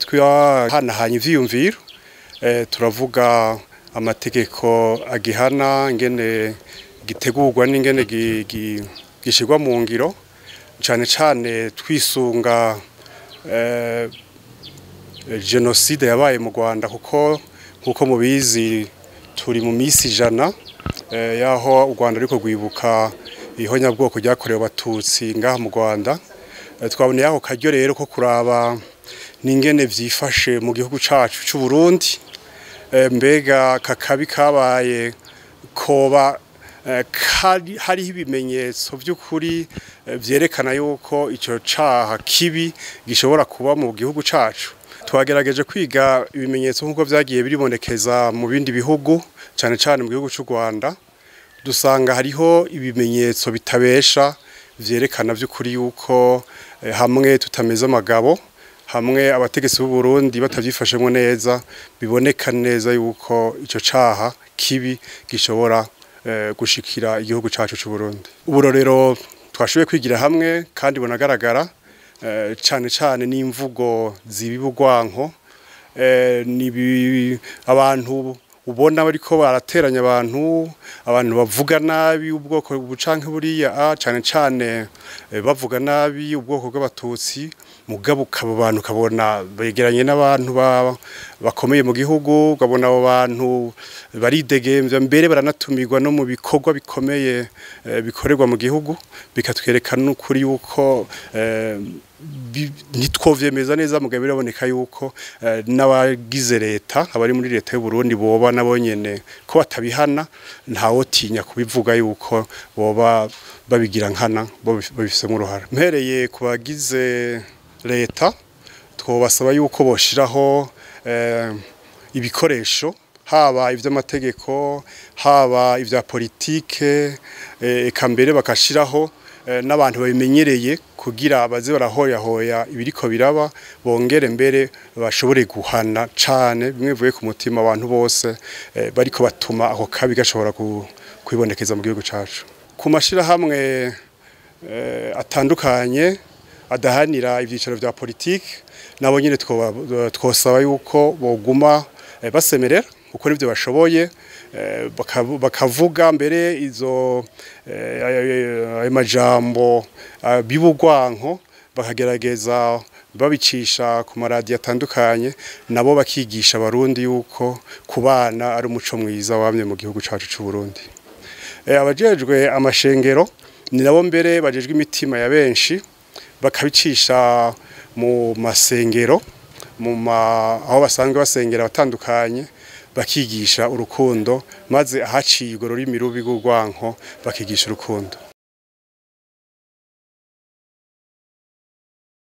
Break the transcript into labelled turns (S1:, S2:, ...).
S1: twahanahanye ivyiyumviro turavuga amategeko agihana ingene gitegurwa n'ingene gishirwa mu ngiro cane twisunga genocide yabaye mu Rwanda kuko mubizi turi mu misi 100 yaho u Rwanda ariko rwibuka ihonyabwoko ryakorewe abatutsi ngaha mu Rwanda. Twaboneye aho karyo rero ko kuraba n'ingene vyifashe mu gihugu cacu c'u Burundi, mbega kakabi kabaye koba hariho ibimenyetso by'ukuri vyerekana yuko ico caha kibi gishobora kuba mu gihugu cacu. Twagerageje kwiga ibimenyetso nk'uko vyagiye biribonekeza mu bindi bihugu cane mu gihugu c'u Rwanda, dusanga hariho ibimenyetso bitabesha vyerekana vy'ukuri yuko hamwe tutameze amagabo, hamwe abategetsi b'u Burundi batavyifashemwo neza, biboneka neza yuko ico caha kibi gishobora gushikira igihugu cacu c'u Burundi. Uburorero twashoboye kwigira hamwe kandi bonagaragara cane n'imvugo zibiba urwanko, abantu ubona bariko barateranya abantu bavuga nabi ubwoko bucanke buriya cane bavuga nabi ubwoko bw'abatutsi, mugabo abantu kabona begeranye n'abantu bakomeye mu gihugu, ukabona abo bantu baridegemvya mbere baranatumirwa no mu bikorwa bikomeye bikorerwa mu gihugu, bikatwerekana n'ukuri yuko nitwovyemeza neza mugabo biraboneka yuko n'abagize leta, abari muri leta y'u Burundi boba nabo nyene ko batabihana, ntawotinya kubivuga yuko boba babigira nkana babifisemo uruhara. Mpereye ku bagize leta twobasaba yuko boshiraho ibikoresho, haba ivy'amategeko, haba ivya politike, eka mbere bakashiraho n'abantu babimenyereye kugira baze barahoyahoya ibiriko biraba, bongere mbere bashobore guhana cane bimwe bivuye ku mutima abantu bose bariko batuma ako kabi gashobora kwibonekeza mu gihugu cacu. Ku mashirahamwe atandukanye adahanira ivyicaro vya politike, nabo nyene twosaba yuko boguma basemerera kuko nivyo bashoboye, bakavuga mbere izo amajambo bibugwanko, bakagerageza babicisha ku maradiyo atandukanye, nabo bakigisha abarundi yuko kubana ari umuco mwiza wamye mu gihugu cacu c'u Burundi. Abajejwe amashengero ni nabo mbere bajejwe imitima ya benshi, bakabicisha mu masengero, aho basanzwe basengera batandukanye, bakigisha urukundo, maze ahaciye urwo rurimi rubi rw'urwanko bakigisha urukundo.